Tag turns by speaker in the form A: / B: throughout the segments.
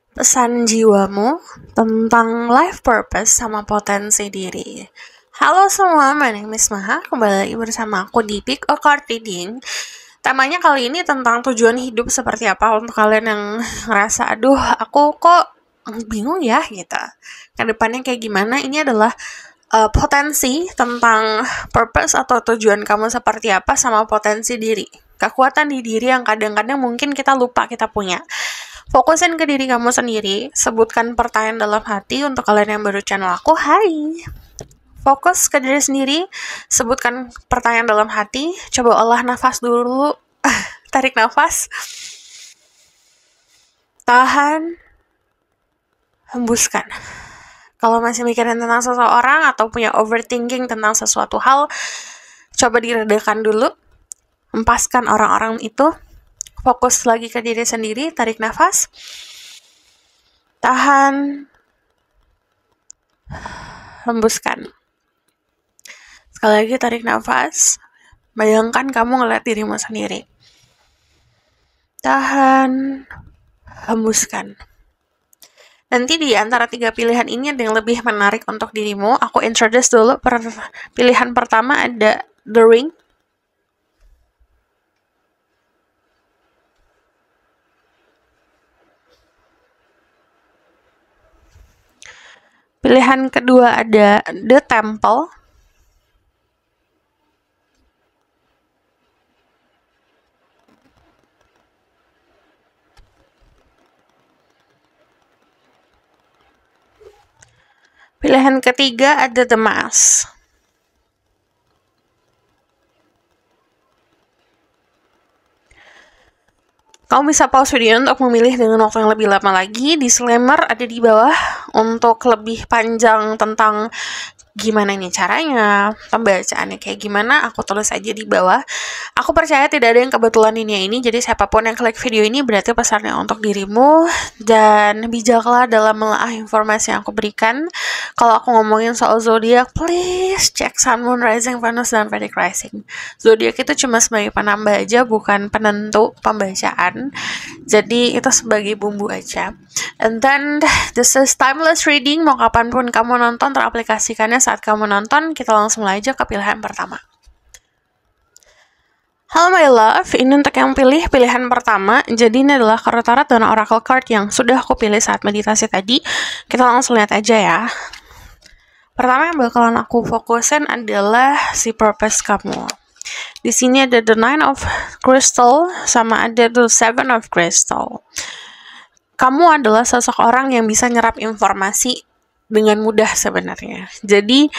A: Pesan jiwamu tentang life purpose sama potensi diri. Halo semua, my name is Maha. Kembali lagi bersama aku di Pick a Card Reading. Temanya kali ini tentang tujuan hidup seperti apa untuk kalian yang ngerasa, aduh aku kok bingung ya gitu. Kedepannya kayak gimana? Ini adalah potensi tentang purpose atau tujuan kamu seperti apa sama potensi diri. Kekuatan di diri yang kadang-kadang mungkin kita lupa kita punya. Fokusin ke diri kamu sendiri, sebutkan pertanyaan dalam hati untuk kalian yang baru channel aku, hai. Fokus ke diri sendiri, sebutkan pertanyaan dalam hati, coba olah nafas dulu, tarik nafas, tahan, hembuskan. Kalau masih mikirin tentang seseorang atau punya overthinking tentang sesuatu hal, coba diredakan dulu, hempaskan orang-orang itu, fokus lagi ke diri sendiri, tarik nafas, tahan, hembuskan. Sekali lagi tarik nafas, bayangkan kamu ngeliat dirimu sendiri. Tahan, hembuskan. Nanti di antara 3 pilihan ini ada yang lebih menarik untuk dirimu. Aku introduce dulu. Pilihan pertama ada The Ring. Pilihan kedua ada The Temple. Pilihan ketiga ada The Mask. Kamu bisa pause video untuk memilih dengan waktu yang lebih lama lagi. Disclaimer ada di bawah untuk lebih panjang tentang gimana ini caranya, pembacaannya kayak gimana, aku tulis aja di bawah. Aku percaya tidak ada yang kebetulan ini, jadi siapapun yang klik video ini berarti pesannya untuk dirimu, dan bijaklah dalam menelaah informasi yang aku berikan. Kalau aku ngomongin soal zodiak, please cek Sun, Moon, Rising, Venus, dan Vedic Rising. Zodiak itu cuma sebagai penambah aja, bukan penentu pembacaan. Jadi itu sebagai bumbu aja. And then this is timeless reading. Mau kapanpun kamu nonton, teraplikasikannya saat kamu nonton. Kita langsung aja ke pilihan pertama. Halo my love, ini untuk yang pilih pilihan pertama. Jadi ini adalah kartu tarot dan oracle card yang sudah aku pilih saat meditasi tadi. Kita langsung lihat aja ya. Pertama yang bakalan aku fokusin adalah si purpose kamu. Di sini ada the Nine of Crystal sama ada the Seven of Crystal. Kamu adalah seseorang yang bisa nyerap informasi dengan mudah sebenarnya. Jadi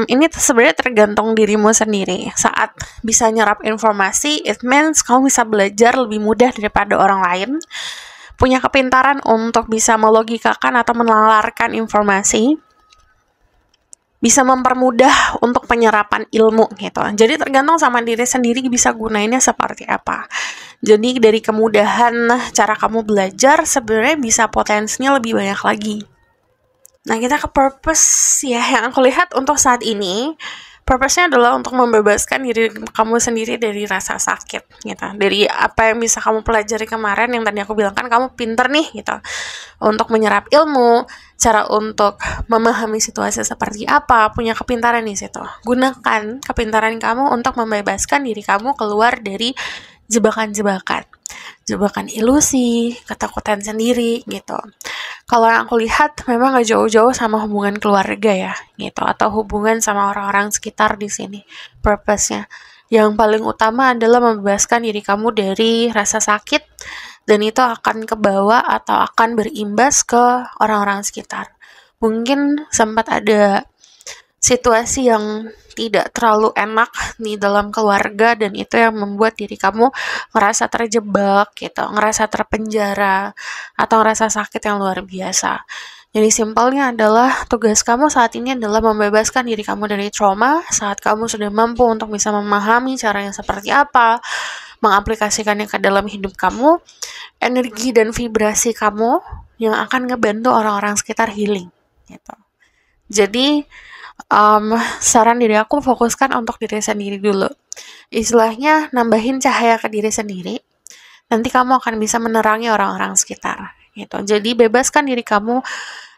A: ini sebenarnya tergantung dirimu sendiri. Saat bisa nyerap informasi, it means kamu bisa belajar lebih mudah daripada orang lain. Punya kepintaran untuk bisa melogikakan atau menalarkan informasi. Bisa mempermudah untuk penyerapan ilmu gitu. Jadi tergantung sama diri sendiri bisa gunainnya seperti apa. Jadi dari kemudahan cara kamu belajar sebenarnya bisa potensinya lebih banyak lagi. Nah kita ke purpose ya, yang aku lihat untuk saat ini purpose-nya adalah untuk membebaskan diri kamu sendiri dari rasa sakit gitu. Dari apa yang bisa kamu pelajari kemarin yang tadi aku bilang kan kamu pinter nih gitu. Untuk menyerap ilmu, cara untuk memahami situasi seperti apa, punya kepintaran di situ. Gunakan kepintaran kamu untuk membebaskan diri kamu keluar dari jebakan-jebakan. Jebakan ilusi, ketakutan sendiri gitu. Kalau yang aku lihat memang gak jauh-jauh sama hubungan keluarga ya gitu, atau hubungan sama orang-orang sekitar di sini. Purpose-nya yang paling utama adalah membebaskan diri kamu dari rasa sakit, dan itu akan kebawa atau akan berimbas ke orang-orang sekitar. Mungkin sempat ada situasi yang tidak terlalu enak di dalam keluarga, dan itu yang membuat diri kamu ngerasa terjebak gitu, ngerasa terpenjara, atau ngerasa sakit yang luar biasa. Jadi simpelnya adalah tugas kamu saat ini adalah membebaskan diri kamu dari trauma. Saat kamu sudah mampu untuk bisa memahami caranya seperti apa, mengaplikasikannya ke dalam hidup kamu, energi dan vibrasi kamu yang akan ngebantu orang-orang sekitar healing gitu. Jadi saran dari aku fokuskan untuk diri sendiri dulu. Istilahnya nambahin cahaya ke diri sendiri. Nanti kamu akan bisa menerangi orang-orang sekitar gitu. Jadi bebaskan diri kamu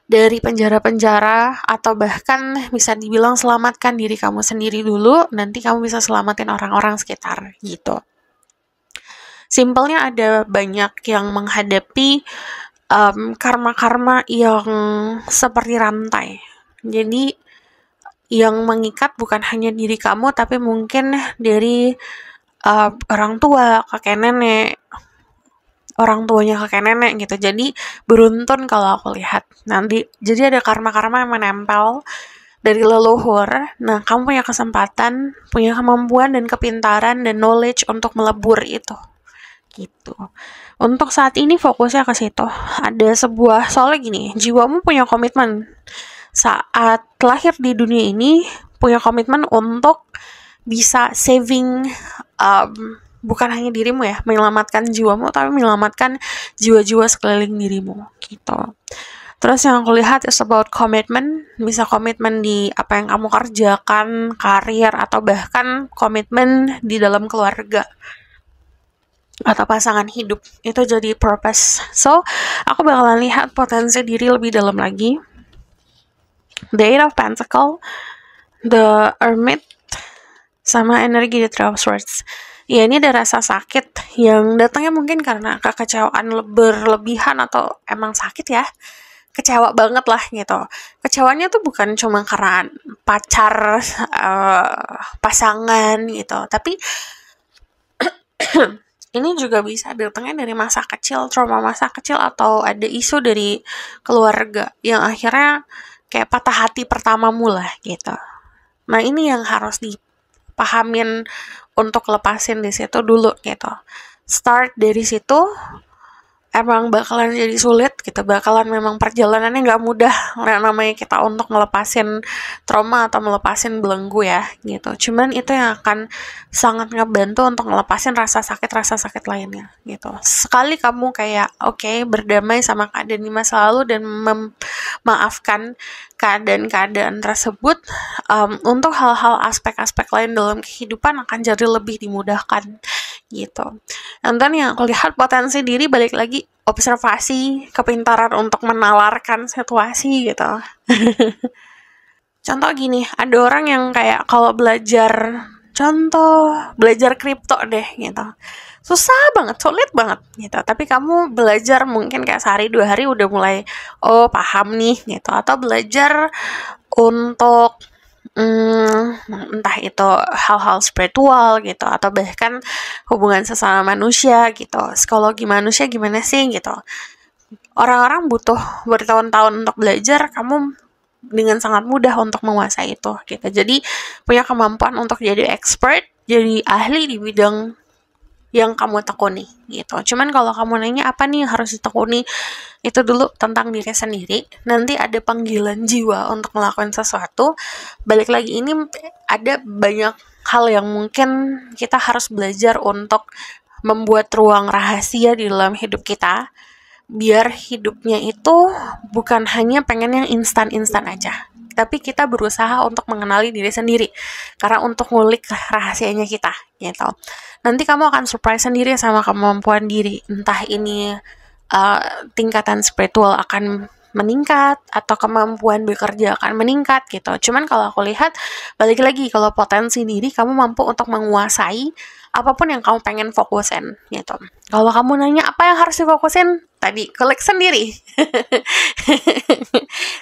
A: dari penjara-penjara, atau bahkan bisa dibilang selamatkan diri kamu sendiri dulu, nanti kamu bisa selamatin orang-orang sekitar gitu. Simpelnya ada banyak yang menghadapi karma-karma yang seperti rantai. Jadi yang mengikat bukan hanya diri kamu, tapi mungkin dari orang tua, kakek nenek, orang tuanya kakek nenek gitu. Jadi beruntun kalau aku lihat. Nanti jadi ada karma-karma yang menempel dari leluhur. Nah, kamu punya kesempatan, punya kemampuan dan kepintaran dan knowledge untuk melebur itu. Gitu. Untuk saat ini fokusnya ke situ. Ada sebuah, soalnya gini, jiwamu punya komitmen. Saat lahir di dunia ini, punya komitmen untuk bisa saving, bukan hanya dirimu ya, menyelamatkan jiwamu, tapi menyelamatkan jiwa-jiwa sekeliling dirimu, gitu. Terus yang aku lihat is about komitmen, bisa komitmen di apa yang kamu kerjakan, karir, atau bahkan komitmen di dalam keluarga atau pasangan hidup, itu jadi purpose. So, aku bakalan lihat potensi diri lebih dalam lagi. The Eight of Pentacles, The Hermit, sama energi The Three of Swords. Ya, ini ada rasa sakit yang datangnya mungkin karena kekecewaan berlebihan atau emang sakit ya. Kecewa banget lah gitu. Kecewanya tuh bukan cuma karena pacar, pasangan gitu, tapi ini juga bisa datangnya dari masa kecil, trauma masa kecil, atau ada isu dari keluarga yang akhirnya kayak patah hati pertamamu lah gitu. Nah, ini yang harus dipahamin untuk lepasin di situ dulu gitu. Start dari situ, emang bakalan jadi sulit gitu, bakalan memang perjalanannya nggak mudah namanya kita untuk ngelepasin trauma atau melepasin belenggu ya gitu. Cuman itu yang akan sangat ngebantu untuk ngelepasin rasa sakit lainnya gitu. Sekali kamu kayak berdamai sama keadaan di masa lalu dan memaafkan keadaan-keadaan tersebut, untuk hal-hal aspek-aspek lain dalam kehidupan akan jadi lebih dimudahkan gitu. Dan yang aku lihat potensi diri, balik lagi observasi, kepintaran untuk menalarkan situasi gitu. Contoh gini, ada orang yang kayak kalau belajar kripto deh gitu, susah banget, sulit banget gitu, tapi kamu belajar mungkin kayak sehari 2 hari udah mulai paham nih gitu. Atau belajar untuk entah itu hal-hal spiritual gitu, atau bahkan hubungan sesama manusia gitu, psikologi manusia gimana sih gitu. Orang-orang butuh bertahun-tahun untuk belajar, kamu dengan sangat mudah untuk menguasai itu gitu. Jadi punya kemampuan untuk jadi expert, jadi ahli di bidang yang kamu tekuni gitu. Cuman kalau kamu nanya apa nih yang harus ditekuni, itu dulu tentang diri sendiri. Nanti ada panggilan jiwa untuk melakukan sesuatu. Balik lagi, ini ada banyak hal yang mungkin kita harus belajar untuk membuat ruang rahasia di dalam hidup kita, biar hidupnya itu bukan hanya pengen yang instan-instan aja, tapi kita berusaha untuk mengenali diri sendiri, karena untuk ngulik rahasianya kita gitu. Nanti kamu akan surprise sendiri sama kemampuan diri, entah ini tingkatan spiritual akan meningkat atau kemampuan bekerja akan meningkat gitu. Cuman kalau aku lihat, balik lagi, kalau potensi diri kamu mampu untuk menguasai apapun yang kamu pengen fokusin gitu. Kalau kamu nanya apa yang harus difokusin, tadi collect sendiri.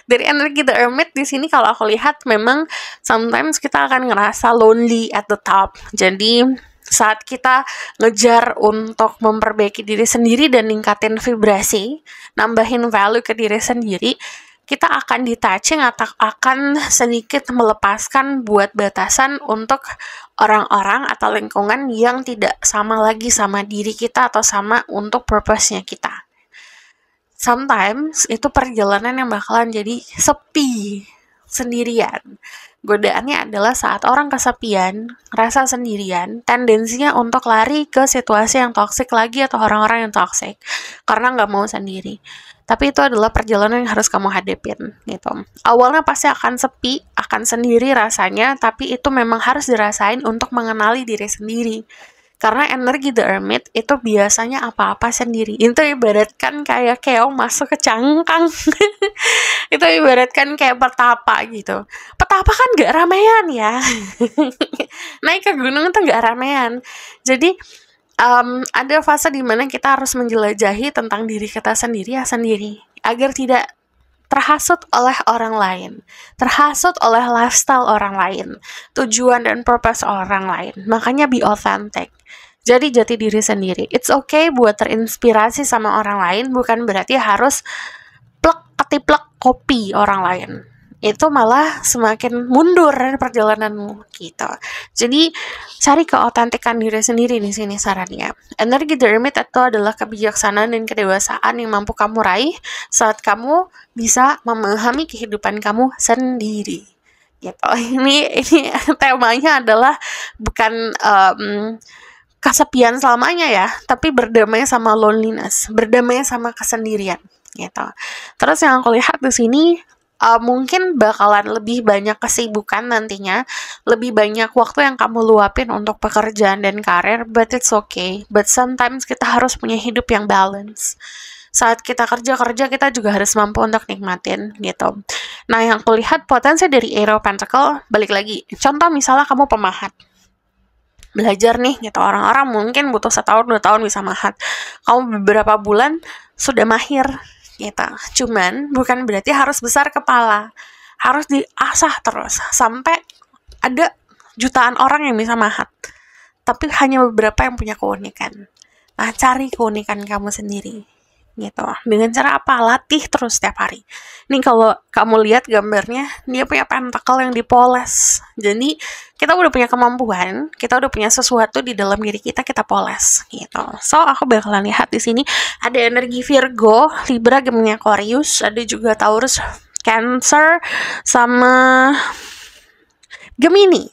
A: Dari energi The Hermit di sini kalau aku lihat, memang sometimes kita akan ngerasa lonely at the top. Jadi saat kita ngejar untuk memperbaiki diri sendiri dan ningkatin vibrasi, nambahin value ke diri sendiri, kita akan detaching atau akan sedikit melepaskan buat batasan untuk orang-orang atau lingkungan yang tidak sama lagi sama diri kita atau sama untuk purpose-nya kita. Sometimes itu perjalanan yang bakalan jadi sepi, sendirian. Godaannya adalah saat orang kesepian, rasa sendirian, tendensinya untuk lari ke situasi yang toksik lagi atau orang-orang yang toksik, karena nggak mau sendiri. Tapi itu adalah perjalanan yang harus kamu hadapin gitu. Awalnya pasti akan sepi, akan sendiri rasanya, tapi itu memang harus dirasain untuk mengenali diri sendiri Karena energi The Hermit itu biasanya apa-apa sendiri. Itu ibaratkan kayak keong masuk ke cangkang. Itu ibaratkan kayak petapa gitu. Petapa kan gak ramean ya. Naik ke gunung itu gak ramean. Jadi ada fase dimana kita harus menjelajahi tentang diri kita sendiri agar tidak terhasut oleh orang lain, terhasut oleh lifestyle orang lain, tujuan dan purpose orang lain. Makanya be authentic. Jadi jati diri sendiri. It's okay buat terinspirasi sama orang lain, bukan berarti harus ketiplek kopi orang lain. Itu malah semakin mundur perjalananmu gitu. Jadi cari keautentikan diri sendiri di sini sarannya. Energi The Hermit itu adalah kebijaksanaan dan kedewasaan yang mampu kamu raih saat kamu bisa memahami kehidupan kamu sendiri. Gitu. Ini temanya adalah bukan kesepian selamanya ya, tapi berdamai sama loneliness, berdamai sama kesendirian gitu. Terus yang aku lihat di sini mungkin bakalan lebih banyak kesibukan nantinya, lebih banyak waktu yang kamu luapin untuk pekerjaan dan karir, but it's okay. But sometimes kita harus punya hidup yang balance. Saat kita kerja kita juga harus mampu untuk nikmatin gitu. Nah, yang aku lihat potensi dari Eight of Pentacles, balik lagi. Contoh misalnya kamu pemahat. Belajar nih gitu, orang-orang mungkin butuh 1 tahun 2 tahun bisa mahat. Kamu beberapa bulan sudah mahir gitu. Cuman bukan berarti harus besar kepala. Harus diasah terus sampai ada jutaan orang yang bisa mahat. Tapi hanya beberapa yang punya keunikan. Nah, cari keunikan kamu sendiri gitu. Dengan cara apa? Latih terus setiap hari. Nih kalau kamu lihat gambarnya, dia punya pentakel yang dipoles. Jadi kita udah punya kemampuan, kita udah punya sesuatu di dalam diri kita poles gitu. So aku bakalan lihat di sini ada energi Virgo, Libra, Gemini, Aquarius, ada juga Taurus, Cancer, sama Gemini.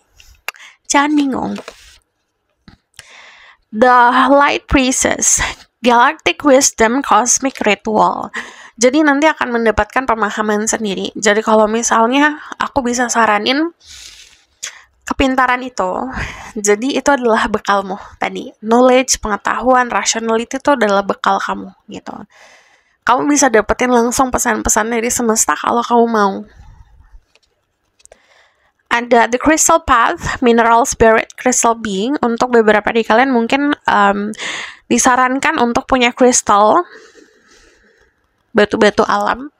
A: Jangan bingung. The Light Priestess, Galactic Wisdom, Cosmic Ritual. Jadi nanti akan mendapatkan pemahaman sendiri. Jadi kalau misalnya aku bisa saranin kepintaran itu, jadi itu adalah bekalmu tadi. Knowledge, pengetahuan, rationality itu adalah bekal kamu gitu. Kamu bisa dapetin langsung pesan-pesan dari semesta kalau kamu mau. Ada The Crystal Path, Mineral Spirit, Crystal Being. Untuk beberapa dari kalian mungkin disarankan untuk punya kristal, batu-batu alam.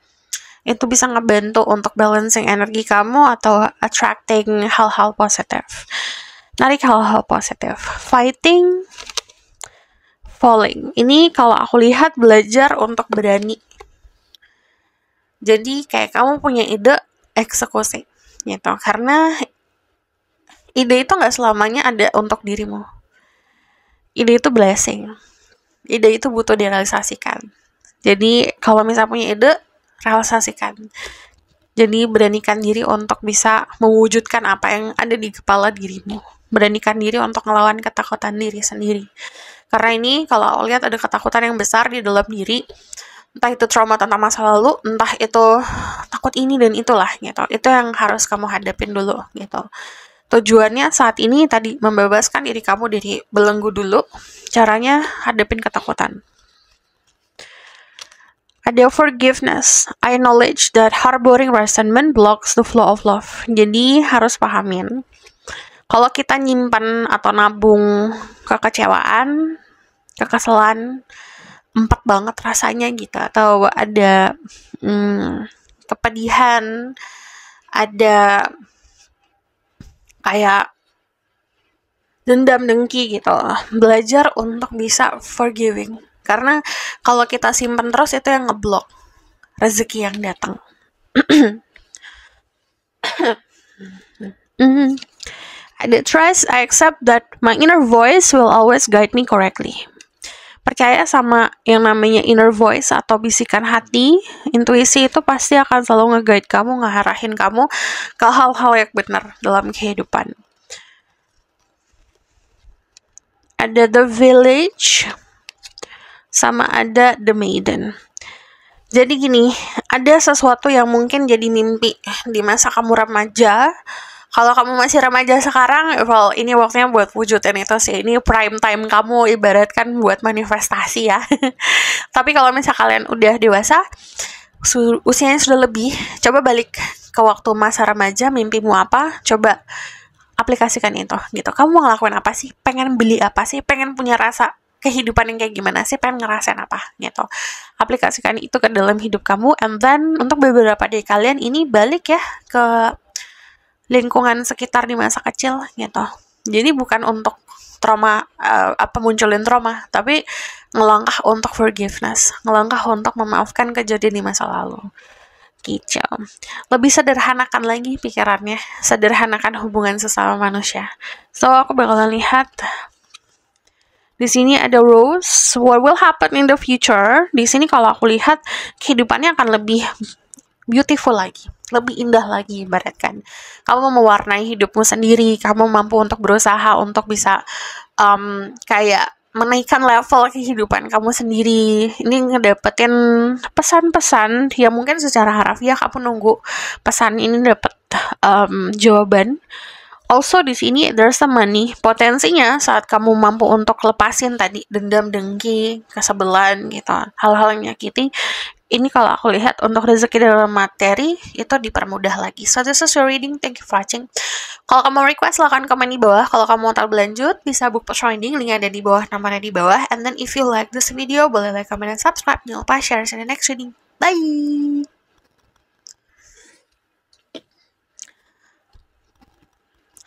A: Itu bisa ngebantu untuk balancing energi kamu atau attracting hal-hal positif. Narik hal-hal positif. Fighting, falling. Ini kalau aku lihat belajar untuk berani. Jadi kayak kamu punya ide, eksekusi gitu. Karena ide itu gak selamanya ada untuk dirimu. Ide itu blessing. Ide itu butuh direalisasikan. Jadi kalau misalnya punya ide, realisasikan. Jadi beranikan diri untuk bisa mewujudkan apa yang ada di kepala dirimu. Beranikan diri untuk ngelawan ketakutan diri sendiri. Karena ini kalau aku lihat ada ketakutan yang besar di dalam diri. Entah itu trauma tentang masa lalu, entah itu takut ini dan itulah gitu. Itu yang harus kamu hadapin dulu gitu. Tujuannya saat ini tadi membebaskan diri kamu dari belenggu dulu. Caranya hadapin ketakutan. Ada forgiveness. I acknowledge that harboring resentment blocks the flow of love. Jadi harus pahamin. Kalau kita nyimpan atau nabung kekecewaan, kekesalan, empat banget rasanya gitu. Atau ada kepedihan, ada kayak dendam dengki gitu. Belajar untuk bisa forgiving. Karena kalau kita simpen terus itu yang ngeblok rezeki yang datang. Ada trust, I accept that my inner voice will always guide me correctly. Percaya sama yang namanya inner voice atau bisikan hati, intuisi itu pasti akan selalu nge-guide kamu, ngarahin kamu ke hal-hal yang benar dalam kehidupan. Ada the village, sama ada The Maiden. Jadi gini, ada sesuatu yang mungkin jadi mimpi di masa kamu remaja, Kalau kamu masih remaja sekarang, well, ini waktunya buat wujudin itu sih. Ini prime time kamu, ibaratkan buat manifestasi ya. Tapi kalau misal kalian udah dewasa, usianya sudah lebih, coba balik ke waktu masa remaja, mimpimu apa, coba aplikasikan itu gitu. Kamu mau ngelakuin apa sih? Pengen beli apa sih? Pengen punya rasa kehidupan yang kayak gimana sih? Pengen ngerasain apa gitu. Aplikasikan itu ke dalam hidup kamu, and then untuk beberapa dari kalian ini balik ya ke lingkungan sekitar di masa kecil gitu. Jadi bukan untuk trauma, munculin trauma, tapi ngelangkah untuk forgiveness, ngelangkah untuk memaafkan kejadian di masa lalu. Gitu. Lebih sederhanakan lagi pikirannya, sederhanakan hubungan sesama manusia. So aku bakalan lihat di sini ada Rose, what will happen in the future. Di sini kalau aku lihat kehidupannya akan lebih beautiful lagi, lebih indah lagi, ibaratkan. Kamu mewarnai hidupmu sendiri, kamu mampu untuk berusaha untuk bisa kayak menaikkan level kehidupan kamu sendiri. Ini ngedapetin pesan-pesan yang mungkin secara harafiah kamu nunggu pesan ini dapat jawaban. Also di sini there's some money. Potensinya saat kamu mampu untuk lepasin tadi dendam, dengki, kesebelan gitu, hal-hal yang menyakiti, ini kalau aku lihat untuk rezeki dalam materi itu dipermudah lagi. So this is your reading. Thank you for watching. Kalau kamu request silahkan komen di bawah. Kalau kamu mau tahu berlanjut bisa book post reading, link ada di bawah, namanya di bawah. And then if you like this video boleh like, comment, dan subscribe. Jangan lupa share in the next reading. Bye.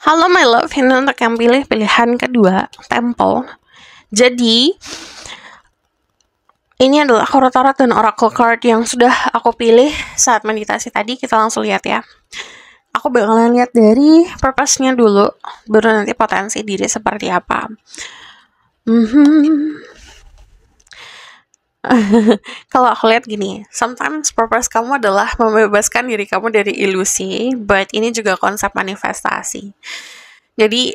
A: Halo my love, ini untuk yang pilih pilihan kedua, Temple. Jadi ini adalah tarot dan oracle card yang sudah aku pilih saat meditasi tadi. Kita langsung lihat ya. Aku bakalan lihat dari purpose-nya dulu, baru nanti potensi diri seperti apa. Kalau aku lihat gini, sometimes purpose kamu adalah membebaskan diri kamu dari ilusi, but ini juga konsep manifestasi. Jadi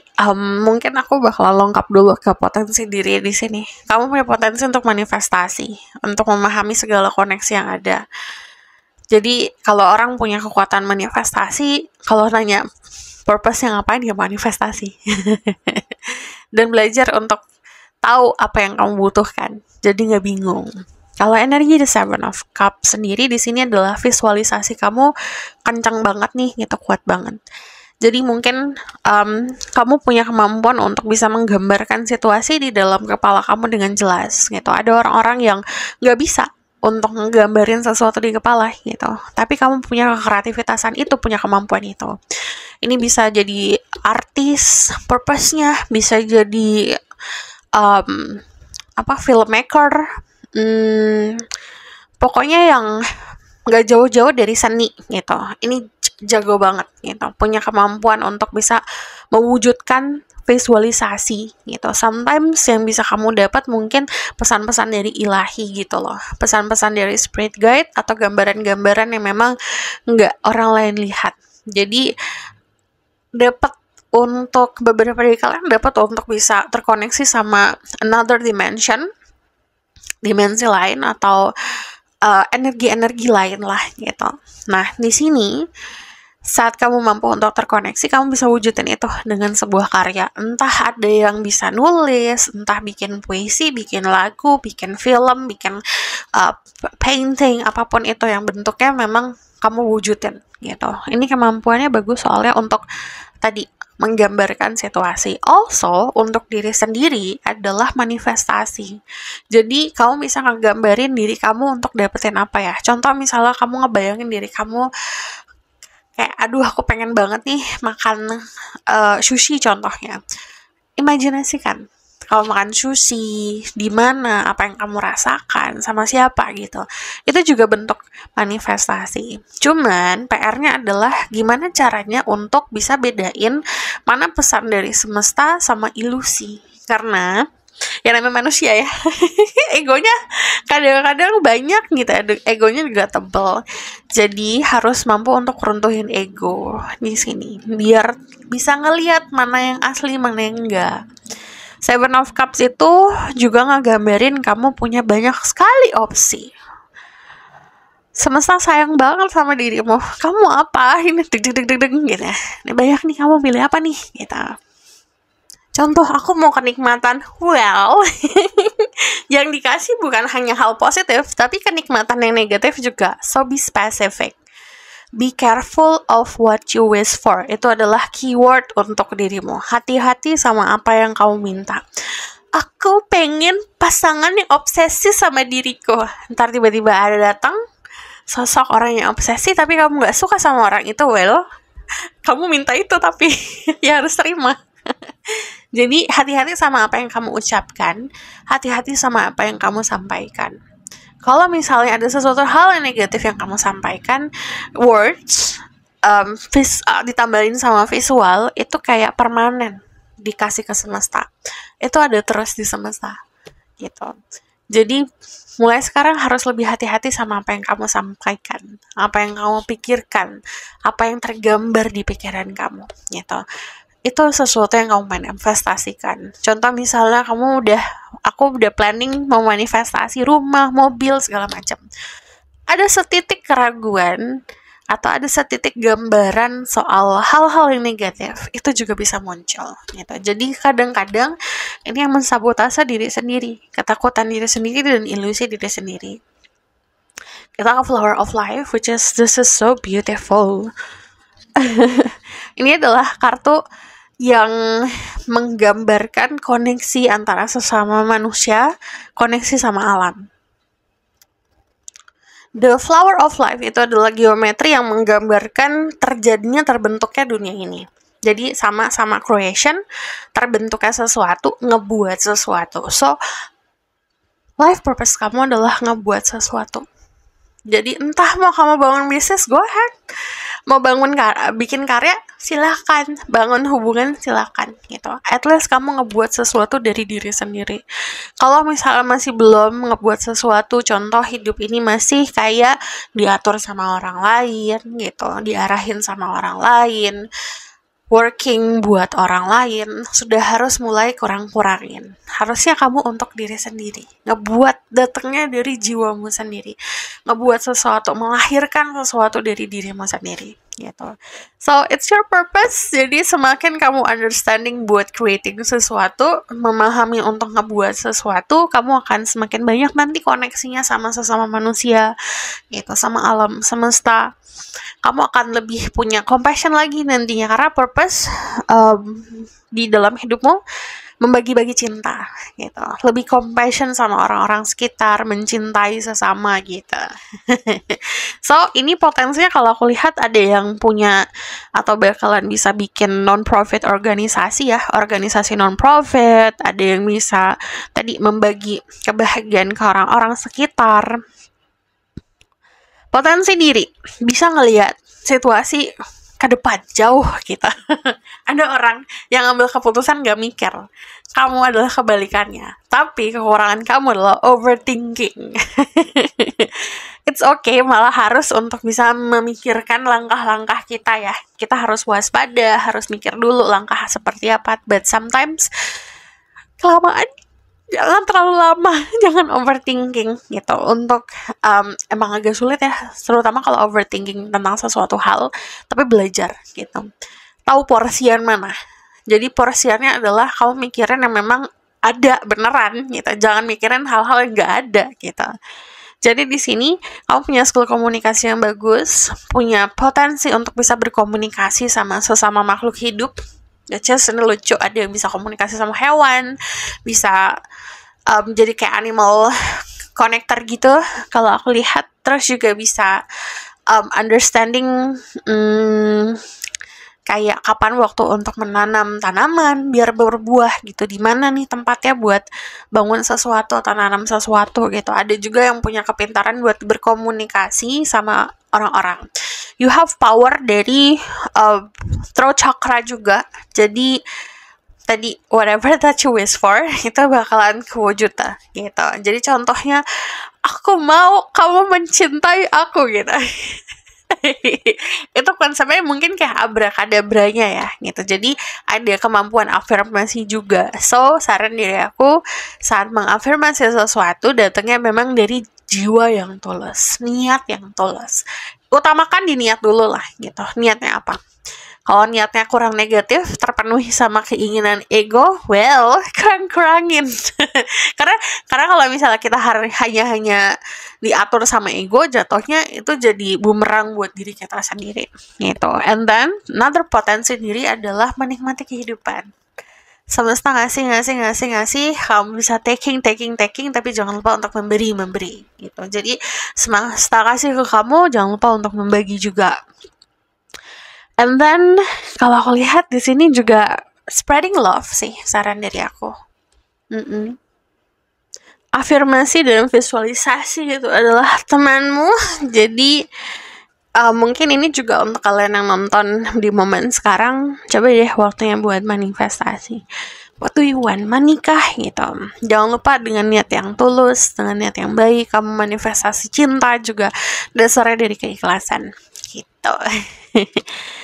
A: mungkin aku bakal lengkap dulu ke potensi diri di sini. Kamu punya potensi untuk manifestasi, untuk memahami segala koneksi yang ada. Jadi kalau orang punya kekuatan manifestasi, kalau nanya purpose-nya ngapain, ya manifestasi. Dan belajar untuk tahu apa yang kamu butuhkan, jadi nggak bingung. Kalau energi The Seven of Cups sendiri di sini adalah visualisasi kamu kencang banget nih, gitu, kuat banget. Jadi mungkin kamu punya kemampuan untuk bisa menggambarkan situasi di dalam kepala kamu dengan jelas, gitu. Ada orang-orang yang nggak bisa untuk menggambarin sesuatu di kepala, gitu. Tapi kamu punya kreativitasan itu, punya kemampuan itu. Ini bisa jadi artis, purpose-nya bisa jadi filmmaker, pokoknya yang nggak jauh-jauh dari seni gitu. Ini jago banget gitu, punya kemampuan untuk bisa mewujudkan visualisasi gitu. Sometimes yang bisa kamu dapat mungkin pesan-pesan dari ilahi gitu loh, pesan-pesan dari spirit guide atau gambaran-gambaran yang memang nggak orang lain lihat. Jadi dapat untuk beberapa dari kalian dapat untuk bisa terkoneksi sama another dimension, dimensi lain atau energi-energi lain lah gitu. Nah di sini saat kamu mampu untuk terkoneksi, kamu bisa wujudin itu dengan sebuah karya. Entah ada yang bisa nulis, entah bikin puisi, bikin lagu, bikin film, bikin painting, apapun itu yang bentuknya memang kamu wujudin gitu. Ini kemampuannya bagus soalnya untuk tadi menggambarkan situasi. Also, untuk diri sendiri adalah manifestasi. Jadi, kamu bisa ngegambarin diri kamu untuk dapetin apa ya. Contoh misalnya kamu ngebayangin diri kamu kayak, aduh aku pengen banget nih makan sushi contohnya. Imajinasikan kalau makan sushi, di mana, apa yang kamu rasakan, sama siapa gitu. Itu juga bentuk manifestasi. Cuman PR-nya adalah gimana caranya untuk bisa bedain mana pesan dari semesta sama ilusi. Karena ya namanya manusia ya, egonya kadang-kadang banyak gitu, egonya juga tebel. Jadi harus mampu untuk runtuhin ego di sini, biar bisa ngelihat mana yang asli, mana yang enggak. Seven of Cups itu juga ngegambarin kamu punya banyak sekali opsi. semesta sayang banget sama dirimu. Kamu apa? Ini deg gitu. Ini banyak nih, kamu pilih apa nih? Gitu. Contoh, aku mau kenikmatan. Well, yang dikasih bukan hanya hal positif, tapi kenikmatan yang negatif juga. So be specific. Be careful of what you wish for. Itu adalah keyword untuk dirimu. Hati-hati sama apa yang kamu minta. Aku pengen pasangan yang obsesi sama diriku. Ntar tiba-tiba ada datang sosok orang yang obsesi, tapi kamu gak suka sama orang itu. Well, kamu minta itu, tapi ya harus terima. Jadi hati-hati sama apa yang kamu ucapkan, hati-hati sama apa yang kamu sampaikan. Kalau misalnya ada sesuatu hal yang negatif yang kamu sampaikan, words ditambahin sama visual, itu kayak permanen dikasih ke semesta. Itu ada terus di semesta gitu. Jadi mulai sekarang harus lebih hati-hati sama apa yang kamu sampaikan, apa yang kamu pikirkan, apa yang tergambar di pikiran kamu gitu. Itu sesuatu yang kamu manifestasikan. Contoh misalnya aku udah planning mau manifestasi rumah, mobil, segala macam. Ada setitik keraguan atau ada setitik gambaran soal hal-hal yang negatif, itu juga bisa muncul gitu. Jadi kadang-kadang ini yang mensabotase diri sendiri, ketakutan diri sendiri dan ilusi diri sendiri. Kita ke Flower of Life, which is this is so beautiful. Ini adalah kartu yang menggambarkan koneksi antara sesama manusia, koneksi sama alam. The Flower of Life itu adalah geometri yang menggambarkan terbentuknya dunia ini. Jadi sama creation, terbentuknya sesuatu, ngebuat sesuatu. So, life purpose kamu adalah ngebuat sesuatu. Jadi entah mau kamu bangun bisnis, go ahead. Mau bikin karya, silahkan. Bangun hubungan, silahkan gitu. At least kamu ngebuat sesuatu dari diri sendiri. Kalau misalnya masih belum ngebuat sesuatu, contoh hidup ini masih kayak diatur sama orang lain gitu, diarahin sama orang lain, working buat orang lain, sudah harus mulai kurang-kurangin. Harusnya kamu untuk diri sendiri, ngebuat datangnya dari jiwamu sendiri, ngebuat sesuatu, melahirkan sesuatu dari dirimu sendiri gitu. So it's your purpose. Jadi semakin kamu understanding buat creating sesuatu, memahami untuk ngebuat sesuatu, kamu akan semakin banyak nanti koneksinya sama sesama manusia gitu, sama alam semesta. Kamu akan lebih punya compassion lagi nantinya, karena purpose di dalam hidupmu membagi-bagi cinta gitu, lebih compassion sama orang-orang sekitar, mencintai sesama gitu. So ini potensinya kalau aku lihat ada yang punya atau bakalan bisa bikin non-profit organisasi ya, organisasi non-profit, ada yang bisa tadi membagi kebahagiaan ke orang-orang sekitar. Potensi diri bisa ngelihat situasi ke depan jauh gitu. Ada orang yang ambil keputusan gak mikir. Kamu adalah kebalikannya. Tapi kekurangan kamu adalah overthinking. It's okay, malah harus untuk bisa memikirkan langkah-langkah kita ya. Kita harus waspada, harus mikir dulu langkah seperti apa. But sometimes kelamaan, jangan terlalu lama, jangan overthinking gitu. Untuk emang agak sulit ya, terutama kalau overthinking tentang sesuatu hal, tapi belajar gitu. Tahu porsian mana. Jadi porsiannya adalah kamu mikirin yang memang ada beneran gitu. Jangan mikirin hal-hal yang gak ada gitu. Jadi di sini kamu punya skill komunikasi yang bagus, punya potensi untuk bisa berkomunikasi sama sesama makhluk hidup. Just ini lucu, ada yang bisa komunikasi sama hewan, bisa jadi kayak animal connector gitu kalau aku lihat. Terus juga bisa understanding kayak kapan waktu untuk menanam tanaman biar berbuah gitu, di mana nih tempatnya buat bangun sesuatu atau nanam sesuatu gitu. Ada juga yang punya kepintaran buat berkomunikasi sama orang-orang. You have power dari throat chakra juga. Jadi tadi whatever that you wish for itu bakalan kewujud gitu. Jadi contohnya, aku mau kamu mencintai aku gitu. Itu konsepnya mungkin kayak abrakadabranya ya gitu. Jadi ada kemampuan afirmasi juga. So saran dari aku, saat mengafirmasi sesuatu datangnya memang dari jiwa yang tulus, niat yang tulus. Utamakan di niat dulu lah gitu. Niatnya apa? Kalau niatnya kurang negatif, terpenuhi sama keinginan ego, well, kurang-kurangin. karena kalau misalnya kita hanya diatur sama ego, jatuhnya itu jadi bumerang buat diri kita sendiri. Gitu. And then, another potensi diri adalah menikmati kehidupan. Semesta ngasih, kamu bisa taking, tapi jangan lupa untuk memberi, gitu. Jadi, semesta kasih ke kamu, jangan lupa untuk membagi juga. And then kalau aku lihat di sini juga spreading love sih saran dari aku. Afirmasi dan visualisasi gitu adalah temanmu. Jadi mungkin ini juga untuk kalian yang nonton di momen sekarang, coba deh waktunya buat manifestasi. What do you want? Menikah gitu. Jangan lupa dengan niat yang tulus, dengan niat yang baik, kamu manifestasi cinta juga dasarnya dari keikhlasan gitu.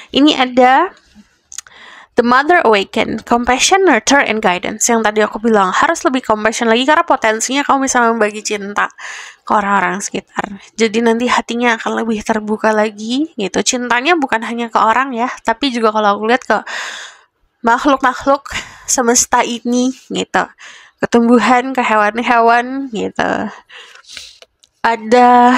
A: Ini ada The Mother Awaken, Compassion, Nurture, and Guidance. Yang tadi aku bilang, harus lebih compassion lagi karena potensinya kamu bisa membagi cinta ke orang-orang sekitar. Jadi nanti hatinya akan lebih terbuka lagi gitu. Cintanya bukan hanya ke orang ya, tapi juga kalau aku lihat ke makhluk-makhluk semesta ini gitu. Ke tumbuhan, ke hewan-hewan gitu. Ada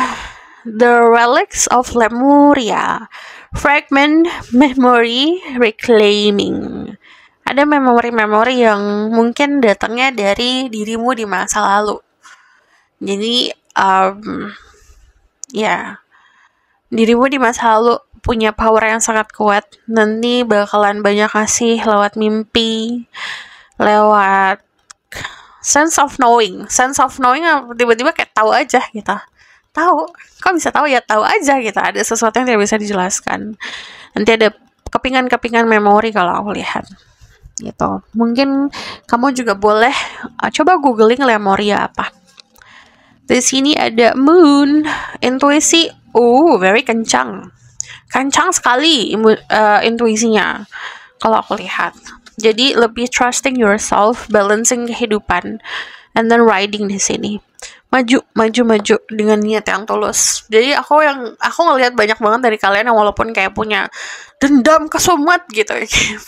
A: The Relics of Lemuria, Fragment Memory Reclaiming. Ada memori-memori yang mungkin datangnya dari dirimu di masa lalu. Jadi, dirimu di masa lalu punya power yang sangat kuat. Nanti bakalan banyak kasih lewat mimpi, lewat sense of knowing. Sense of knowing tiba-tiba kayak tahu aja gitu. Tahu, kok bisa tahu ya, tahu aja gitu, ada sesuatu yang tidak bisa dijelaskan. Nanti ada kepingan-kepingan memori kalau aku lihat gitu. Mungkin kamu juga boleh coba googling Lemuria apa. Di sini ada Moon, intuisi, very kencang sekali intuisinya kalau aku lihat. Jadi lebih trusting yourself, balancing kehidupan, and then riding di sini. Maju dengan niat yang tulus. Jadi aku ngelihat banyak banget dari kalian yang walaupun kayak punya dendam kesumat gitu,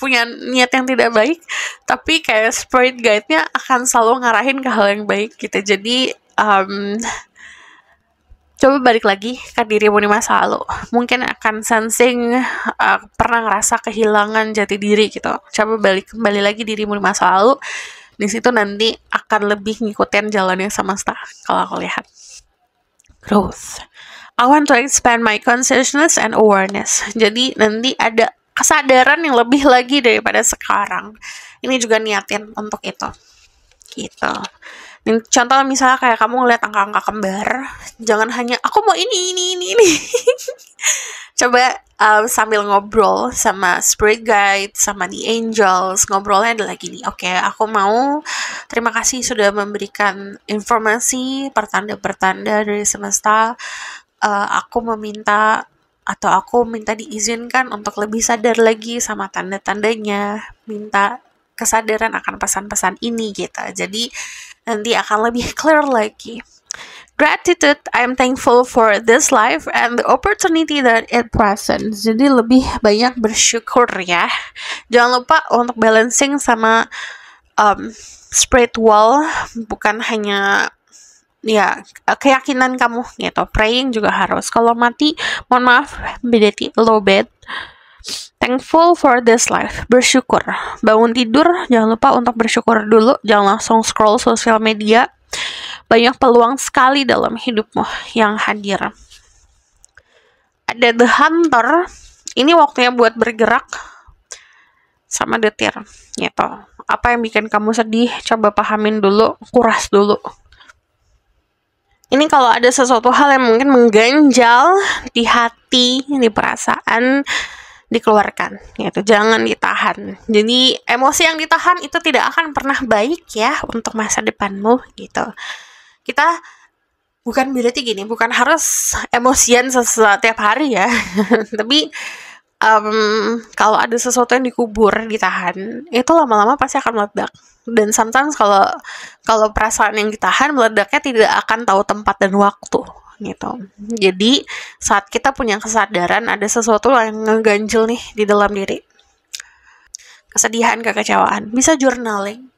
A: punya niat yang tidak baik, tapi kayak spirit guide-nya akan selalu ngarahin ke hal yang baik gitu. Jadi coba balik lagi ke dirimu di masa lalu. Mungkin akan sensing pernah ngerasa kehilangan jati diri gitu. Coba kembali lagi dirimu di masa lalu. Di situ nanti akan lebih ngikutin jalannya semesta kalau aku lihat. Growth. I want to expand my consciousness and awareness. Jadi nanti ada kesadaran yang lebih lagi daripada sekarang. Ini juga niatin untuk itu. Gitu. Contoh misalnya kayak kamu ngeliat angka-angka kembar, jangan hanya aku mau ini. Coba sambil ngobrol sama spirit guide, sama the angels, ngobrolnya adalah gini, oke, aku mau terima kasih sudah memberikan informasi pertanda-pertanda dari semesta. Aku minta diizinkan untuk lebih sadar lagi sama tanda-tandanya, minta kesadaran akan pesan-pesan ini gitu. Jadi nanti akan lebih clear lagi. Gratitude, I'm thankful for this life and the opportunity that it presents. Jadi lebih banyak bersyukur ya. Jangan lupa untuk balancing sama spiritual, bukan hanya ya keyakinan kamu gitu. Praying juga harus. Kalau mati, mohon maaf, bedeti low bed. Thankful for this life, bersyukur. Bangun tidur, jangan lupa untuk bersyukur dulu. Jangan langsung scroll sosial media. Banyak peluang sekali dalam hidupmu yang hadir. Ada The Hunter, ini waktunya buat bergerak sama detir gitu. Apa yang bikin kamu sedih, coba pahamin dulu, kuras dulu. Ini kalau ada sesuatu hal yang mungkin mengganjal di hati, di perasaan, dikeluarkan gitu, jangan ditahan. Jadi emosi yang ditahan itu tidak akan pernah baik ya untuk masa depanmu gitu. Kita bukan berarti gini, bukan harus emosian setiap hari ya. Tapi kalau ada sesuatu yang dikubur, ditahan, itu lama-lama pasti akan meledak. Dan sometimes kalau perasaan yang ditahan meledaknya tidak akan tahu tempat dan waktu gitu. Jadi saat kita punya kesadaran ada sesuatu yang ngeganjel nih di dalam diri, kesedihan, kekecewaan, bisa journaling,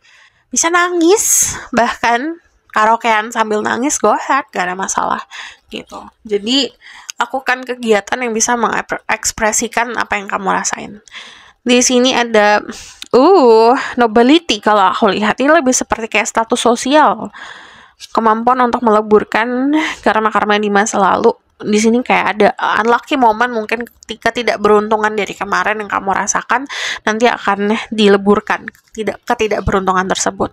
A: bisa nangis, bahkan karaokean sambil nangis, go ahead, gak ada masalah gitu. Jadi lakukan kegiatan yang bisa mengekspresikan apa yang kamu rasain. Di sini ada nobility. Kalau aku lihat ini lebih seperti kayak status sosial, kemampuan untuk meleburkan karma-karma di masa lalu. Di sini kayak ada unlucky moment, mungkin ketika tidak beruntungan dari kemarin yang kamu rasakan nanti akan dileburkan ketidakberuntungan tersebut.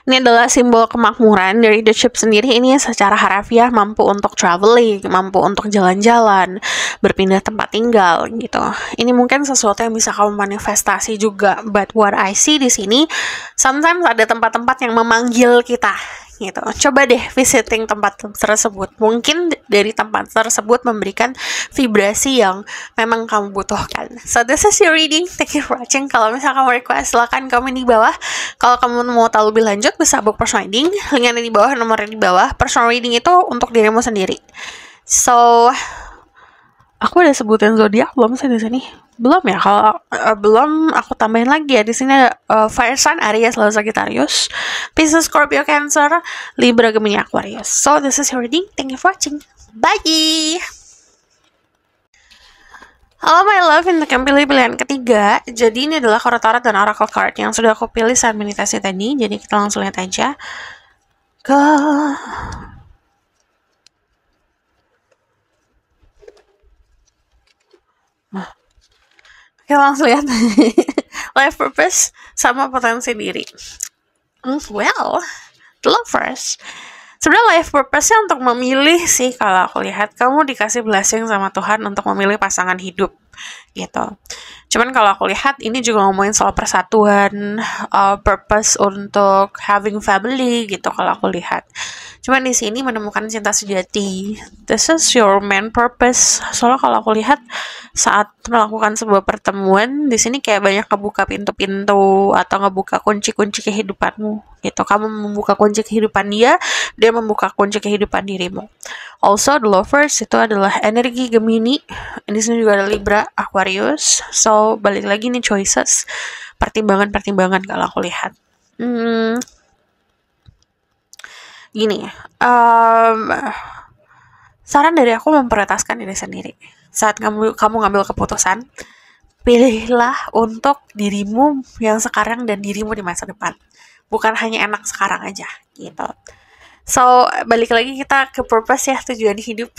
A: Ini adalah simbol kemakmuran dari the ship sendiri. Ini secara harafiah mampu untuk traveling, mampu untuk jalan-jalan, berpindah tempat tinggal gitu. Ini mungkin sesuatu yang bisa kamu manifestasi juga. But what I see di sini, sometimes ada tempat-tempat yang memanggil kita gitu. Coba deh visiting tempat tersebut. Mungkin dari tempat tersebut memberikan vibrasi yang memang kamu butuhkan. So this is your reading. Thank you for watching. Kalau misalnya kamu request, silakan komen di bawah. Kalau kamu mau tahu lebih lanjut, bisa book personal reading. Linknya ada di bawah, nomornya di bawah. Personal reading itu untuk dirimu sendiri. So aku udah sebutin zodiak belum sih di sini? Belum ya. Kalau belum, aku tambahin lagi ya. Di sini ada Fire Sign, Aries, Leo, Sagittarius, Pisces, Scorpio, Cancer, Libra, Gemini, Aquarius. So this is your reading. Thank you for watching. Bye. Halo my love, untuk yang pilih pilihan ketiga, jadi ini adalah Tarot dan Oracle card yang sudah aku pilih saat meditasi tadi. Jadi kita langsung lihat aja ke kita langsung lihat life purpose sama potensi diri. Well, the lovers. Sebenarnya life purpose-nya untuk memilih sih. Kalau aku lihat kamu dikasih blessing sama Tuhan untuk memilih pasangan hidup gitu. Cuman kalau aku lihat ini juga ngomongin soal persatuan, purpose untuk having family gitu kalau aku lihat. Cuman di sini menemukan cinta sejati. This is your main purpose. Soalnya kalau aku lihat saat melakukan sebuah pertemuan, di sini kayak banyak kebuka pintu-pintu atau ngebuka kunci-kunci kehidupanmu gitu. Kamu membuka kunci kehidupan dia membuka kunci kehidupan dirimu. Also, the lovers itu adalah energi Gemini. Di sini juga ada Libra, Aquarius. So, balik lagi nih choices, pertimbangan-pertimbangan kalau aku lihat. Gini, saran dari aku memprioritaskan diri sendiri. Saat kamu ngambil keputusan, pilihlah untuk dirimu yang sekarang dan dirimu di masa depan. Bukan hanya enak sekarang aja, gitu. So, balik lagi kita ke purpose ya, tujuan hidup.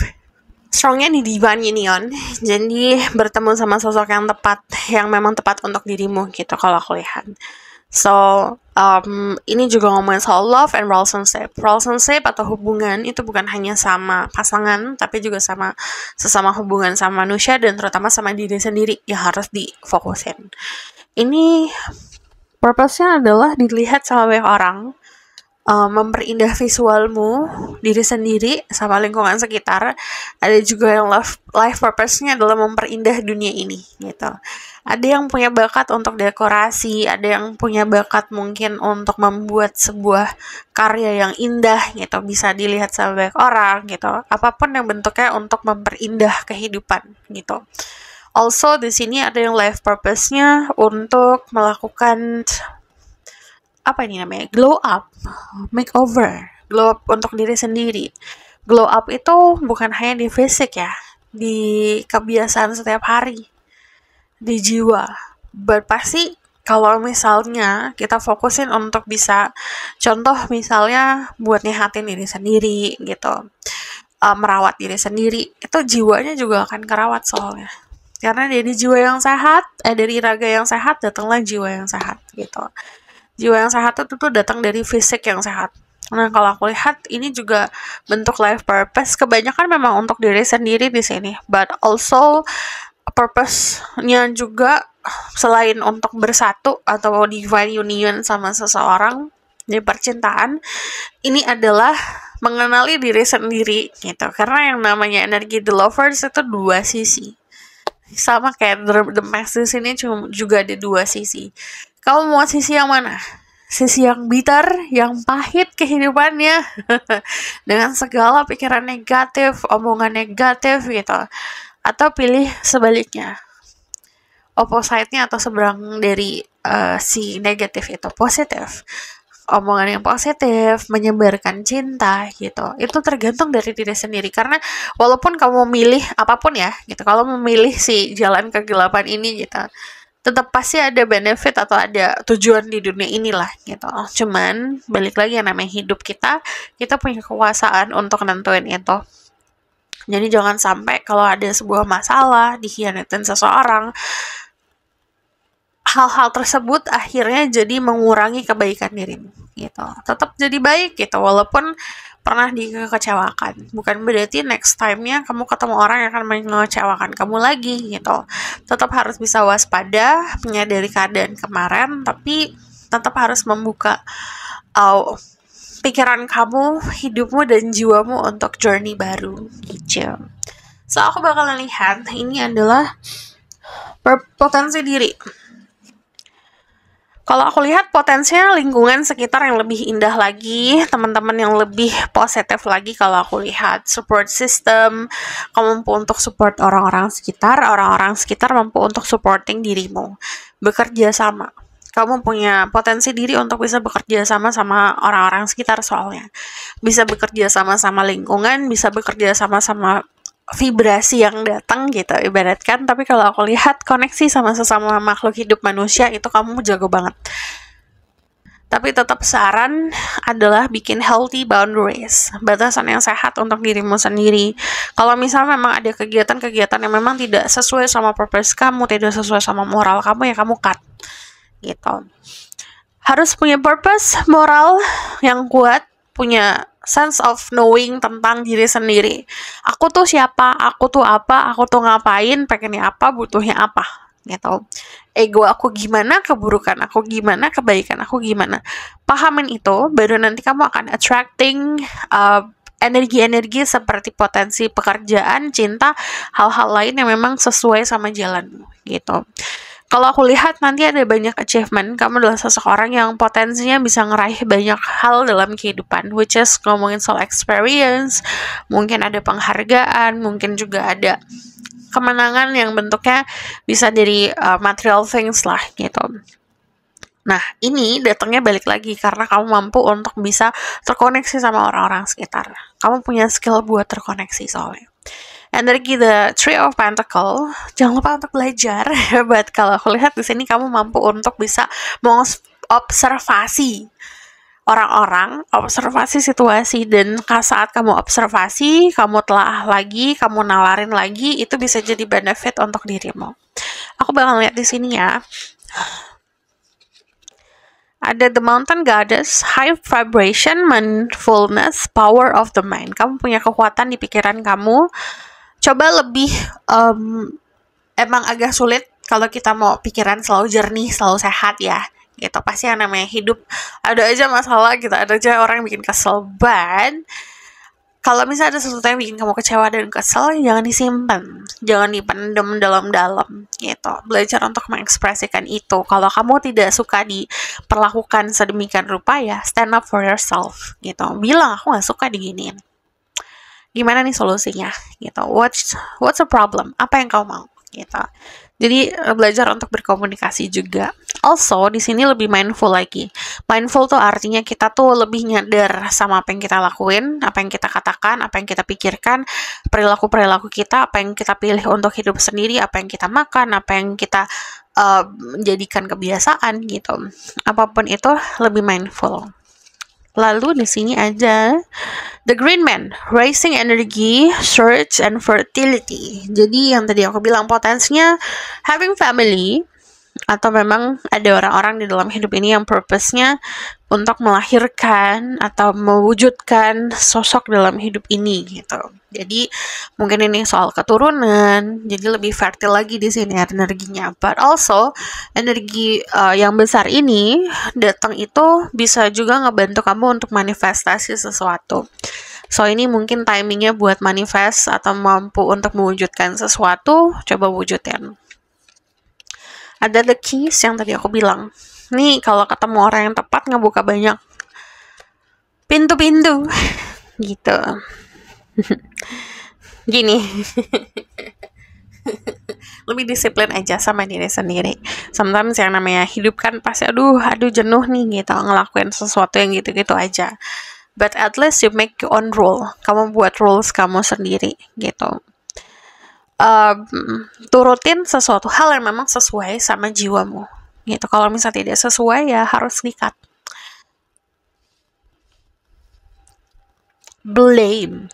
A: Strongnya di Divine Union. Jadi, bertemu sama sosok yang tepat, yang memang tepat untuk dirimu, gitu kalau aku lihat. So, ini juga ngomongin soal love and relationship. Relationship atau hubungan itu bukan hanya sama pasangan, tapi juga sama sesama hubungan sama manusia dan terutama sama diri sendiri yang harus difokusin. Ini purpose-nya adalah dilihat sama banyak orang, memperindah visualmu, diri sendiri, sama lingkungan sekitar. Ada juga yang life purpose-nya adalah memperindah dunia ini, gitu. Ada yang punya bakat untuk dekorasi, ada yang punya bakat mungkin untuk membuat sebuah karya yang indah, gitu, bisa dilihat sama banyak orang, gitu. Apapun yang bentuknya untuk memperindah kehidupan, gitu. Also, di sini ada yang life purpose-nya untuk melakukan apa ini namanya, glow up, makeover, glow up untuk diri sendiri. Glow up itu bukan hanya di fisik ya, di kebiasaan setiap hari, di jiwa. But pasti kalau misalnya kita fokusin untuk bisa, contoh misalnya buat nyehatin diri sendiri gitu, merawat diri sendiri, itu jiwanya juga akan kerawat soalnya. Karena dari jiwa yang sehat, dari raga yang sehat datanglah jiwa yang sehat gitu. Jiwa yang sehat itu tuh datang dari fisik yang sehat. Nah, kalau aku lihat ini juga bentuk life purpose. Kebanyakan memang untuk diri sendiri di sini, but also purpose-nya juga selain untuk bersatu atau divine union sama seseorang di percintaan, ini adalah mengenali diri sendiri gitu. Karena yang namanya energi the lovers itu dua sisi. Sama kayak the Masters ini juga ada dua sisi. Kamu mau sisi yang mana? Sisi yang bitter, yang pahit kehidupannya dengan segala pikiran negatif, omongan negatif gitu. Atau pilih sebaliknya, opposite-nya atau seberang dari si negatif itu positif, omongan yang positif, menyebarkan cinta gitu. Itu tergantung dari diri sendiri. Karena walaupun kamu memilih apapun ya gitu, kalau memilih si jalan kegelapan ini gitu, tetap pasti ada benefit atau ada tujuan di dunia inilah gitu. Cuman balik lagi, yang namanya hidup kita punya kekuasaan untuk nentuin itu. Jadi jangan sampai kalau ada sebuah masalah, dikhianatin seseorang, hal-hal tersebut akhirnya jadi mengurangi kebaikan dirimu gitu. Tetap jadi baik gitu walaupun pernah dikecewakan. Bukan berarti next time-nya kamu ketemu orang yang akan mengecewakan kamu lagi gitu. Tetap harus bisa waspada, menyadari keadaan kemarin, tapi tetap harus membuka pikiran kamu, hidupmu dan jiwamu untuk journey baru gitu. So aku bakalan lihat ini adalah potensi diri. Kalau aku lihat potensinya lingkungan sekitar yang lebih indah lagi, teman-teman yang lebih positif lagi. Kalau aku lihat support system, kamu mampu untuk support orang-orang sekitar mampu untuk supporting dirimu. Bekerja sama, kamu punya potensi diri untuk bisa bekerja sama orang-orang sekitar soalnya. Bisa bekerja sama lingkungan, bisa bekerja sama vibrasi yang datang gitu ibaratkan. Tapi kalau aku lihat koneksi sama sesama makhluk hidup manusia itu kamu jago banget. Tapi tetap saran adalah bikin healthy boundaries, batasan yang sehat untuk dirimu sendiri. Kalau misalnya memang ada kegiatan-kegiatan yang memang tidak sesuai sama purpose kamu, tidak sesuai sama moral kamu, ya kamu cut gitu. Harus punya purpose, moral yang kuat, punya sense of knowing tentang diri sendiri. Aku tuh siapa, aku tuh apa, aku tuh ngapain, pengennya apa, butuhnya apa gitu. Ego aku gimana, keburukan aku gimana, kebaikan aku gimana. Pahamin itu, baru nanti kamu akan attracting energi-energi seperti potensi pekerjaan, cinta, hal-hal lain yang memang sesuai sama jalanmu gitu. Kalau aku lihat nanti ada banyak achievement, kamu adalah seseorang yang potensinya bisa ngeraih banyak hal dalam kehidupan, which is ngomongin soal experience, mungkin ada penghargaan, mungkin juga ada kemenangan yang bentuknya bisa dari material things lah gitu. Nah, ini datangnya balik lagi karena kamu mampu untuk bisa terkoneksi sama orang-orang sekitar. Kamu punya skill buat terkoneksi soalnya. Energi the Three of Pentacle, jangan lupa untuk belajar. But kalau aku lihat di sini kamu mampu untuk bisa mengobservasi orang-orang, observasi situasi, dan saat kamu observasi, kamu telah lagi, kamu nalarin lagi, itu bisa jadi benefit untuk dirimu. Aku bakal lihat di sini ya. Ada the Mountain Goddess, high vibration, mindfulness, power of the mind. Kamu punya kekuatan di pikiran kamu. Coba lebih, emang agak sulit kalau kita mau pikiran selalu jernih, selalu sehat ya. Gitu, pasti yang namanya hidup ada aja masalah gitu, ada aja orang yang bikin kesel. But kalau misalnya ada sesuatu yang bikin kamu kecewa dan kesel, jangan disimpan, jangan dipendam dalam-dalam gitu. Belajar untuk mengekspresikan itu. Kalau kamu tidak suka diperlakukan sedemikian rupa, ya stand up for yourself gitu. Bilang, aku gak suka diginiin. Gimana nih solusinya gitu. What's the problem? Apa yang kau mau gitu. Jadi belajar untuk berkomunikasi juga. Also di sini lebih mindful lagi. Mindful tuh artinya kita tuh lebih nyadar sama apa yang kita lakuin, apa yang kita katakan, apa yang kita pikirkan, perilaku kita, apa yang kita pilih untuk hidup sendiri, apa yang kita makan, apa yang kita jadikan kebiasaan gitu. Apapun itu lebih mindful. Lalu di sini aja the Green Man, raising energy, search, and fertility. Jadi yang tadi aku bilang potensinya having family, atau memang ada orang-orang di dalam hidup ini yang purpose-nya untuk melahirkan atau mewujudkan sosok dalam hidup ini gitu. Jadi mungkin ini soal keturunan, jadi lebih fertile lagi di sini energinya. But also energi yang besar ini datang itu bisa juga ngebantu kamu untuk manifestasi sesuatu. So ini mungkin timingnya buat manifest atau mampu untuk mewujudkan sesuatu, coba wujudin. Ada the keys yang tadi aku bilang. Nih kalau ketemu orang yang tepat ngebuka banyak pintu-pintu gitu. Gini. Lebih disiplin aja sama diri sendiri. Sometimes yang namanya hidup kan pasti aduh jenuh nih gitu ngelakuin sesuatu yang gitu-gitu aja. But at least you make your own rule. Kamu buat rules kamu sendiri gitu. Turutin sesuatu hal yang memang sesuai sama jiwamu gitu. Kalau misalnya tidak sesuai ya harus di-cut. Blame.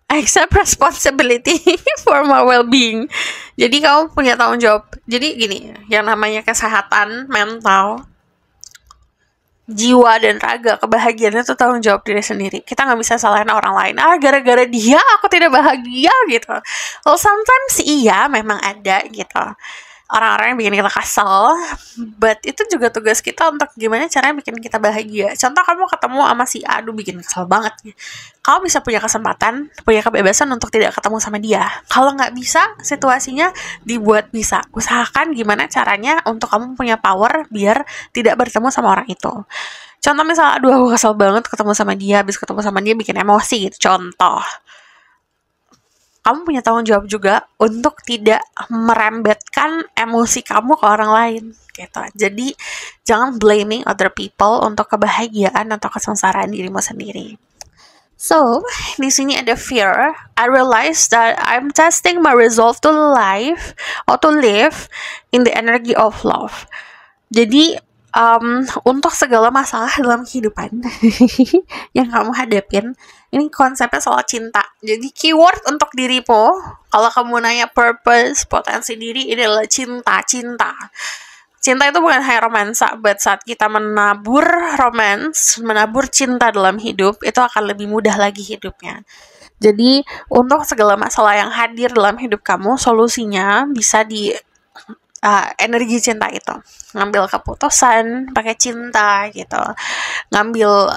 A: Accept responsibility for my well-being. Jadi kamu punya tanggung jawab. Jadi gini, yang namanya kesehatan mental, jiwa dan raga, kebahagiaan itu tanggung jawab diri sendiri. Kita nggak bisa salahin orang lain. Gara-gara dia aku tidak bahagia gitu. Well, sometimes iya memang ada gitu. Orang-orang yang bikin kita kesel, but itu juga tugas kita untuk gimana caranya bikin kita bahagia. Contoh kamu ketemu sama si A, aduh bikin kesel banget. Kamu bisa punya kesempatan, punya kebebasan untuk tidak ketemu sama dia. Kalau nggak bisa, situasinya dibuat bisa. Usahakan gimana caranya untuk kamu punya power biar tidak bertemu sama orang itu. Contoh misalnya, aduh aku kesel banget ketemu sama dia, habis ketemu sama dia bikin emosi gitu. Contoh. Kamu punya tanggung jawab juga untuk tidak merembetkan emosi kamu ke orang lain gitu. Jadi jangan blaming other people untuk kebahagiaan atau kesengsaraan dirimu sendiri. So, di sini ada fear. I realize that I'm testing my resolve to live in the energy of love. Jadi untuk segala masalah dalam kehidupan yang kamu hadapin, ini konsepnya soal cinta. Jadi keyword untuk dirimu, kalau kamu nanya purpose, potensi diri, ini adalah cinta. Cinta itu bukan hanya romansa, but saat kita menabur romance, menabur cinta dalam hidup, itu akan lebih mudah lagi hidupnya. Jadi untuk segala masalah yang hadir dalam hidup kamu, solusinya bisa di energi cinta itu. Ngambil keputusan pakai cinta gitu. Ngambil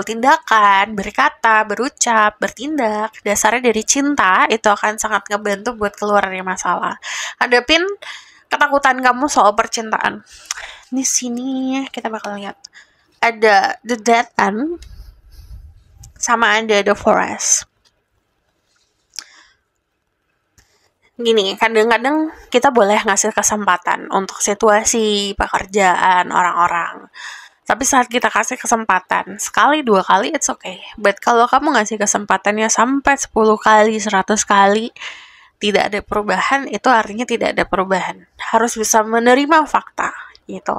A: tindakan, berkata, berucap, bertindak dasarnya dari cinta, itu akan sangat ngebantu buat keluar dari masalah. Hadapin ketakutan kamu soal percintaan. Di sini kita bakal lihat ada the dead end sama ada the forest. Gini, kadang-kadang kita boleh ngasih kesempatan untuk situasi pekerjaan orang-orang. Tapi saat kita kasih kesempatan, sekali, 2 kali, it's okay. But kalau kamu ngasih kesempatannya sampai 10 kali, 100 kali, tidak ada perubahan, itu artinya tidak ada perubahan. Harus bisa menerima fakta, gitu.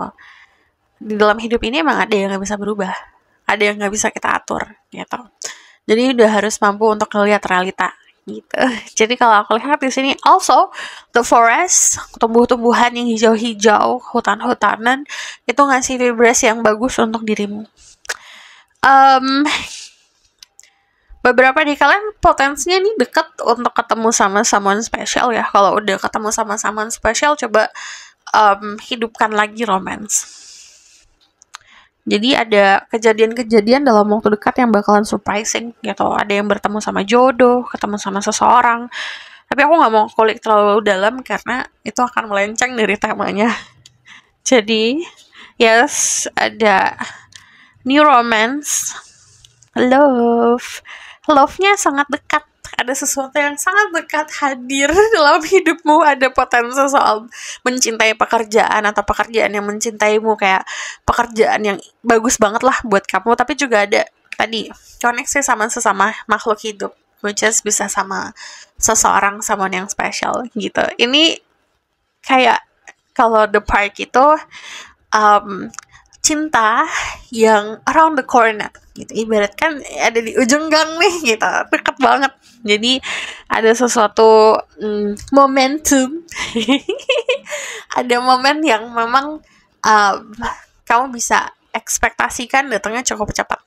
A: Di dalam hidup ini emang ada yang gak bisa berubah. Ada yang gak bisa kita atur, gitu. Jadi udah harus mampu untuk ngelihat realita. Gitu. Jadi kalau aku lihat di sini also the forest, tumbuh-tumbuhan yang hijau-hijau, hutan-hutanan itu ngasih vibrasi yang bagus untuk dirimu. Beberapa di kalian potensinya nih dekat untuk ketemu sama someone special ya. Kalau udah ketemu sama someone special, coba hidupkan lagi romance. Jadi ada kejadian-kejadian dalam waktu dekat yang bakalan surprising gitu. Ada yang bertemu sama jodoh, ketemu sama seseorang. Tapi aku gak mau kulik terlalu dalam karena itu akan melenceng dari temanya. Jadi, yes, ada new romance, love. Love-nya sangat dekat. Ada sesuatu yang sangat dekat hadir dalam hidupmu. Ada potensi soal mencintai pekerjaan atau pekerjaan yang mencintaimu, kayak pekerjaan yang bagus banget lah buat kamu. Tapi juga ada tadi koneksi sama sesama makhluk hidup, which is bisa sama seseorang, someone yang special gitu. Ini kayak kalau the park itu cinta yang around the corner gitu, ibaratkan ada di ujung gang nih gitu, deket banget. Jadi ada sesuatu momentum ada momen yang memang kamu bisa ekspektasikan datangnya cukup cepat.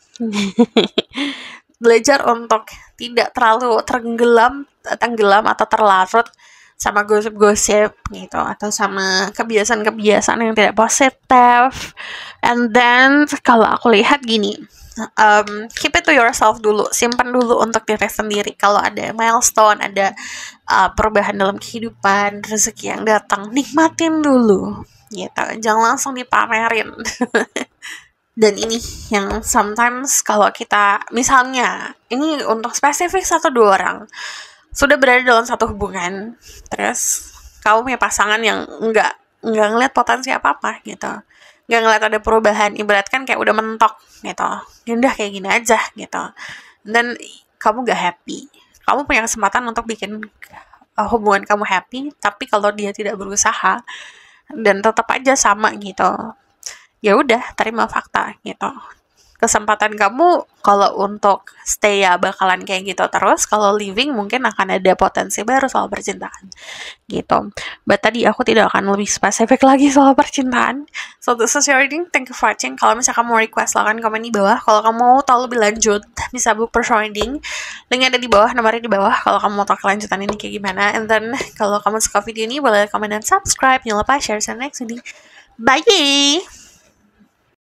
A: Belajar untuk tidak terlalu tenggelam atau terlarut sama gosip-gosip gitu, atau sama kebiasaan-kebiasaan yang tidak positif. And then kalau aku lihat gini, keep it to yourself dulu, simpan dulu untuk diri sendiri. Kalau ada milestone, ada perubahan dalam kehidupan, rezeki yang datang, nikmatin dulu gitu, jangan langsung dipamerin. Dan ini yang sometimes kalau kita, misalnya ini untuk spesifik 1-2 orang sudah berada dalam satu hubungan, terus kamu punya pasangan yang nggak ngeliat potensi apa-apa gitu, nggak ngeliat ada perubahan, ibaratkan kayak udah mentok gitu, udah kayak gini aja gitu, dan kamu nggak happy. Kamu punya kesempatan untuk bikin hubungan kamu happy, tapi kalau dia tidak berusaha dan tetap aja sama gitu, ya udah, terima fakta gitu. Kesempatan kamu kalau untuk stay ya bakalan kayak gitu terus. Kalau living mungkin akan ada potensi baru soal percintaan gitu. But tadi aku tidak akan lebih spesifik lagi soal percintaan. So this is your reading. Thank you for watching. Kalau misalkan mau request, silahkan komen di bawah. Kalau kamu mau tahu lebih lanjut, bisa book personal reading. Linknya ada di bawah, nomornya di bawah. Kalau kamu mau tahu kelanjutan ini kayak gimana. And then kalau kamu suka video ini, boleh komen dan subscribe. Jangan lupa share. See you next video. Bye!